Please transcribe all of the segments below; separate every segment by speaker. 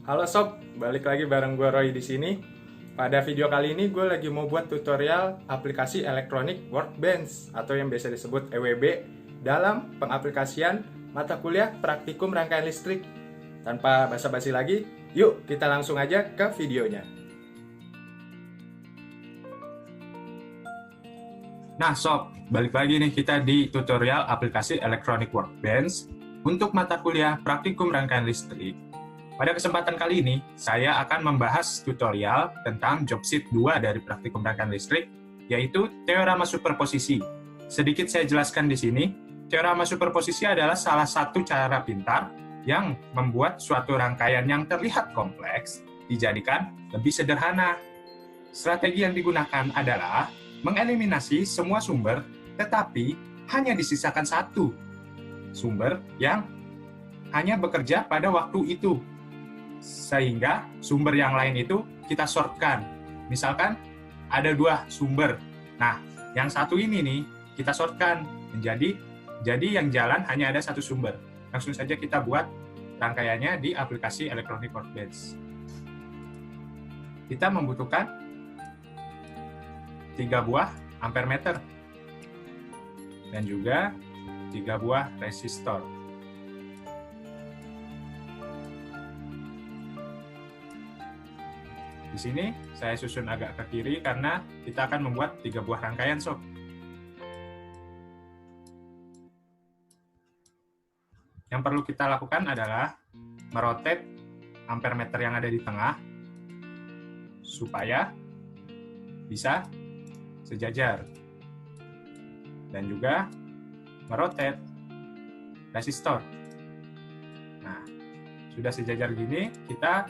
Speaker 1: Halo sob, balik lagi bareng gue Roy di sini. Pada video kali ini gue lagi mau buat tutorial aplikasi Electronic Workbench atau yang biasa disebut EWB dalam pengaplikasian mata kuliah praktikum rangkaian listrik. Tanpa basa-basi lagi, yuk kita langsung aja ke videonya. Nah sob, balik lagi nih kita di tutorial aplikasi Electronic Workbench untuk mata kuliah praktikum rangkaian listrik. Pada kesempatan kali ini, saya akan membahas tutorial tentang job sheet 2 dari praktikum rangkaian listrik, yaitu teorema superposisi. Sedikit saya jelaskan di sini, teorema superposisi adalah salah satu cara pintar yang membuat suatu rangkaian yang terlihat kompleks dijadikan lebih sederhana. Strategi yang digunakan adalah mengeliminasi semua sumber, tetapi hanya disisakan satu sumber yang hanya bekerja pada waktu itu. Sehingga sumber yang lain itu kita sortkan. Misalkan ada 2 sumber. Nah, yang satu ini nih kita sortkan menjadi yang jalan hanya ada 1 sumber. Langsung saja kita buat rangkaiannya di aplikasi Electronic Workbench. Kita membutuhkan 3 buah ampere meter dan juga 3 buah resistor. Di sini saya susun agak ke kiri karena kita akan membuat 3 buah rangkaian sob. Yang perlu kita lakukan adalah merotate ampere meter yang ada di tengah supaya bisa sejajar. Dan juga merotate resistor. Nah, sudah sejajar gini, kita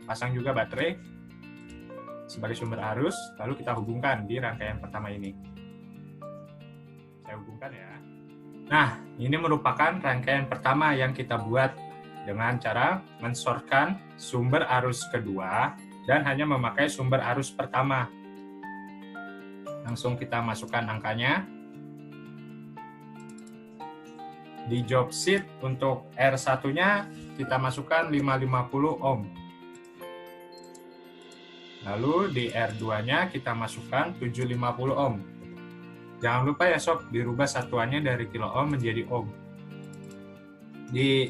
Speaker 1: pasang juga baterai sebagai sumber arus, lalu kita hubungkan di rangkaian pertama ini. Saya hubungkan ya. Nah, ini merupakan rangkaian pertama yang kita buat dengan cara mensortkan sumber arus kedua dan hanya memakai sumber arus pertama. Langsung kita masukkan angkanya. Di job sheet untuk R1-nya kita masukkan 550 ohm. Lalu di R2-nya kita masukkan 750 ohm. Jangan lupa ya sob, dirubah satuannya dari kilo ohm menjadi ohm. Di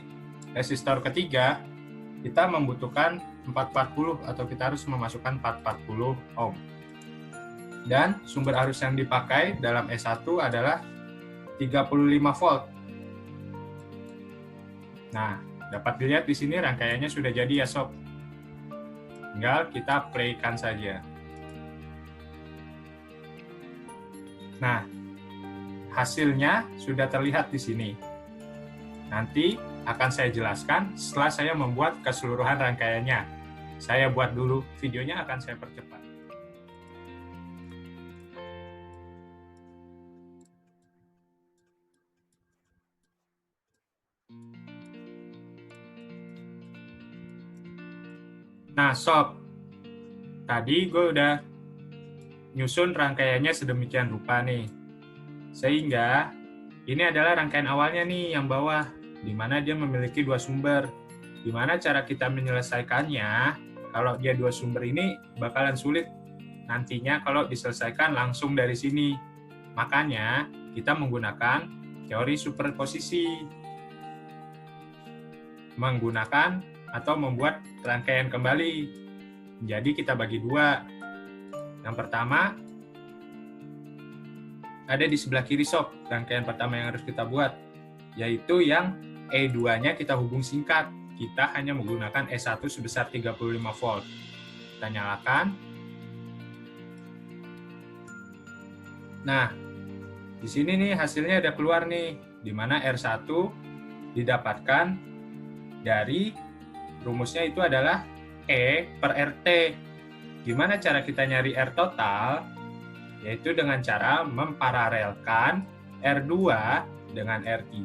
Speaker 1: resistor ketiga, kita membutuhkan 440 atau kita harus memasukkan 440 ohm. Dan sumber arus yang dipakai dalam S1 adalah 35 volt. Nah, dapat dilihat di sini rangkaiannya sudah jadi ya sob. Tinggal kita play-kan saja. Nah, hasilnya sudah terlihat di sini. Nanti akan saya jelaskan setelah saya membuat keseluruhan rangkaiannya. Saya buat dulu videonya, akan saya percepat. Nah, sob, tadi gue udah nyusun rangkaiannya sedemikian rupa nih. Sehingga ini adalah rangkaian awalnya nih yang bawah, di mana dia memiliki 2 sumber. Di mana cara kita menyelesaikannya, kalau dia 2 sumber ini bakalan sulit nantinya kalau diselesaikan langsung dari sini. Makanya kita menggunakan teori superposisi. Menggunakan atau membuat rangkaian kembali. Jadi kita bagi 2. Yang pertama ada di sebelah kiri sob, rangkaian pertama yang harus kita buat, yaitu yang E2-nya kita hubung singkat. Kita hanya menggunakan S1 sebesar 35 volt. Kita nyalakan. Nah, di sini nih hasilnya udah keluar nih, di mana R1 didapatkan dari rumusnya itu adalah E per RT. Gimana cara kita nyari R total? Yaitu dengan cara memparalelkan R2 dengan R3,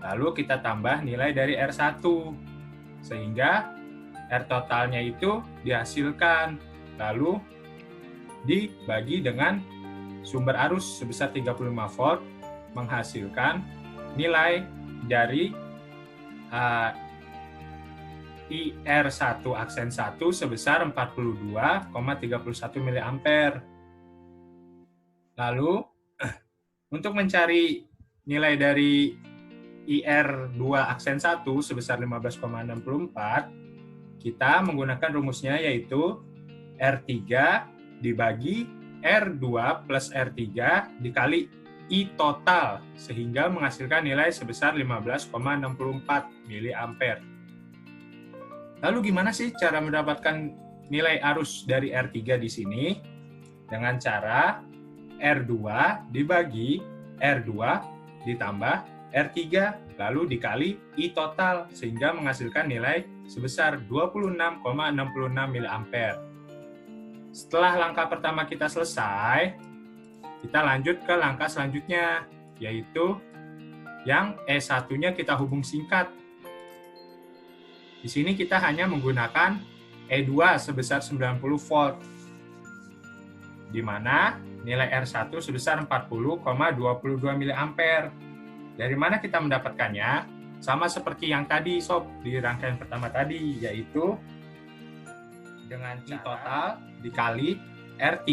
Speaker 1: lalu kita tambah nilai dari R1. Sehingga R totalnya itu dihasilkan, lalu dibagi dengan sumber arus sebesar 35 volt, menghasilkan nilai dari IR1 aksen 1 sebesar 42,31 mA. Lalu, untuk mencari nilai dari IR2 aksen 1 sebesar 15,64, kita menggunakan rumusnya yaitu R3 dibagi R2 plus R3 dikali I total, sehingga menghasilkan nilai sebesar 15,64 mA. Lalu gimana sih cara mendapatkan nilai arus dari R3 di sini? Dengan cara R2 dibagi R2 ditambah R3 lalu dikali I total, sehingga menghasilkan nilai sebesar 26,66 mA. Setelah langkah pertama kita selesai, kita lanjut ke langkah selanjutnya, yaitu yang E1-nya kita hubung singkat. Di sini kita hanya menggunakan E2 sebesar 90 volt, di mana nilai R1 sebesar 40,22 mA. Dari mana kita mendapatkannya? Sama seperti yang tadi, Sob, di rangkaian pertama tadi, yaitu dengan I total dikali R3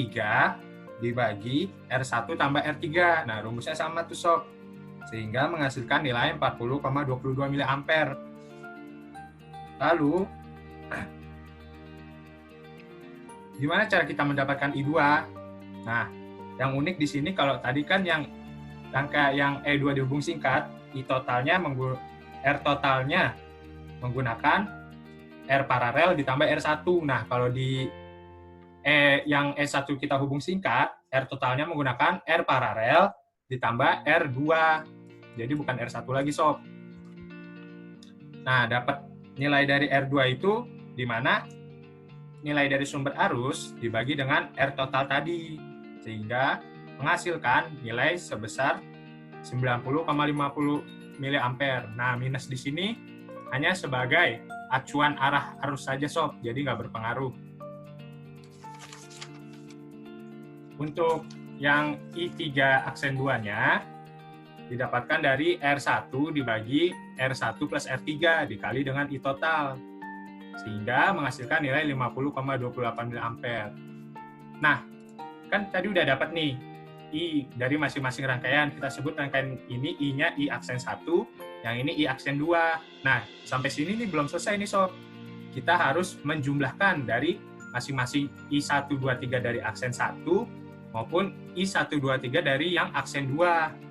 Speaker 1: dibagi R1 tambah R3. Nah, rumusnya sama tuh, Sob. Sehingga menghasilkan nilai 40,22 mA. Lalu, gimana cara kita mendapatkan I2? Nah, yang unik di sini kalau tadi kan yang rangka yang E2 dihubung singkat, R totalnya menggunakan R paralel ditambah R1. Nah, kalau di yang E1 kita hubung singkat, R totalnya menggunakan R paralel ditambah R2. Jadi bukan R1 lagi, Sob. Nah, dapat nilai dari R2 itu di mana nilai dari sumber arus dibagi dengan R total tadi, sehingga menghasilkan nilai sebesar 90,50 mA. Nah, minus di sini hanya sebagai acuan arah arus saja, Sob, jadi nggak berpengaruh. Untuk yang I3 aksen 2-nya didapatkan dari R1 dibagi R1 plus R3 dikali dengan I total, sehingga menghasilkan nilai 50,28 mA. Nah, kan tadi udah dapat nih I dari masing-masing rangkaian. Kita sebut rangkaian ini I-nya I aksen 1, yang ini I aksen 2. Nah, sampai sini nih belum selesai nih, Sob. Kita harus menjumlahkan dari masing-masing I1, 2, 3 dari aksen 1 maupun I1, 2, 3 dari yang aksen 2.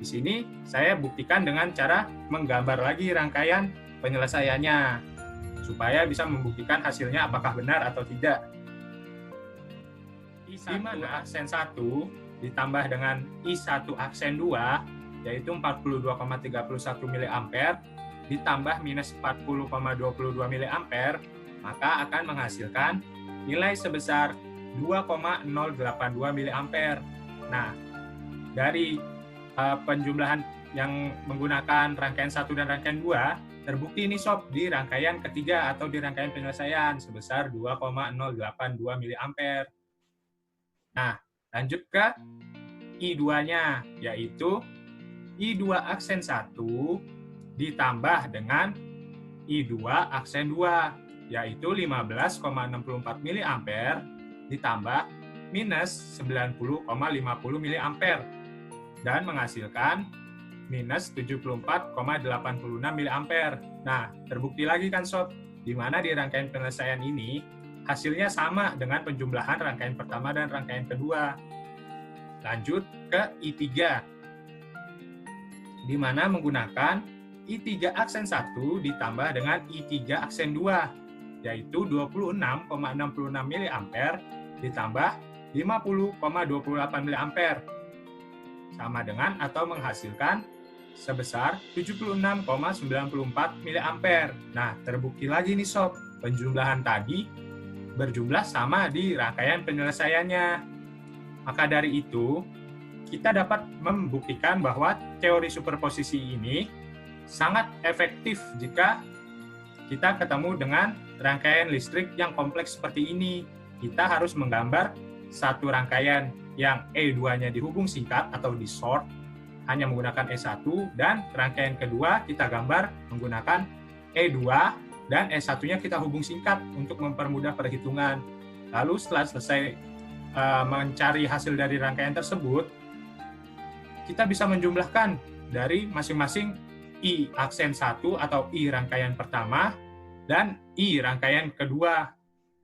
Speaker 1: Di sini saya buktikan dengan cara menggambar lagi rangkaian penyelesaiannya, supaya bisa membuktikan hasilnya apakah benar atau tidak. I1 aksen 1 ditambah dengan I1 aksen 2, yaitu 42,31 mA, ditambah minus 40,22 mA, maka akan menghasilkan nilai sebesar 2,082 mA. Nah, dari penjumlahan yang menggunakan rangkaian 1 dan rangkaian 2, terbukti ini, Sob, di rangkaian ketiga atau di rangkaian penyelesaian sebesar 2,082 mA. Nah, lanjut ke I2-nya, yaitu I2 aksen 1 ditambah dengan I2 aksen 2, yaitu 15,64 mA ditambah minus 90,50 mA, dan menghasilkan minus 74,86 mA. Nah, terbukti lagi kan, Sob, di mana di rangkaian penyelesaian ini hasilnya sama dengan penjumlahan rangkaian pertama dan rangkaian kedua. Lanjut ke I3, di mana menggunakan I3 aksen 1 ditambah dengan I3 aksen 2, yaitu 26,66 mA ditambah 50,28 mA, sama dengan atau menghasilkan sebesar 76,94 mA. Nah, terbukti lagi nih, Sob, penjumlahan tadi berjumlah sama di rangkaian penyelesaiannya. Maka dari itu, kita dapat membuktikan bahwa teori superposisi ini sangat efektif jika kita ketemu dengan rangkaian listrik yang kompleks seperti ini. Kita harus menggambar satu rangkaian yang E2-nya dihubung singkat atau di short, hanya menggunakan E1, dan rangkaian kedua kita gambar menggunakan E2 dan S1-nya kita hubung singkat untuk mempermudah perhitungan. Lalu setelah selesai mencari hasil dari rangkaian tersebut, kita bisa menjumlahkan dari masing-masing I aksen 1 atau I rangkaian pertama dan I rangkaian kedua.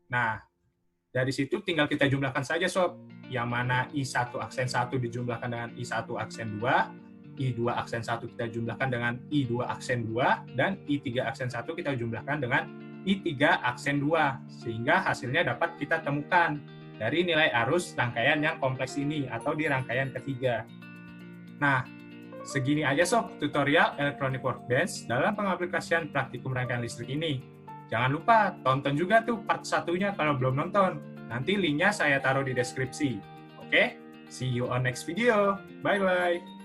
Speaker 1: Nah, dari situ tinggal kita jumlahkan saja, Sob. Yang mana I1 aksen 1 dijumlahkan dengan I1 aksen 2, I2 aksen 1 kita jumlahkan dengan I2 aksen 2, dan I3 aksen 1 kita jumlahkan dengan I3 aksen 2, sehingga hasilnya dapat kita temukan dari nilai arus rangkaian yang kompleks ini, atau di rangkaian ketiga. Nah, segini aja Sob tutorial Electronic Workbench dalam pengaplikasian praktikum rangkaian listrik ini. Jangan lupa tonton juga tuh part 1-nya kalau belum nonton. Nanti linknya saya taruh di deskripsi. Oke, see you on next video. Bye-bye.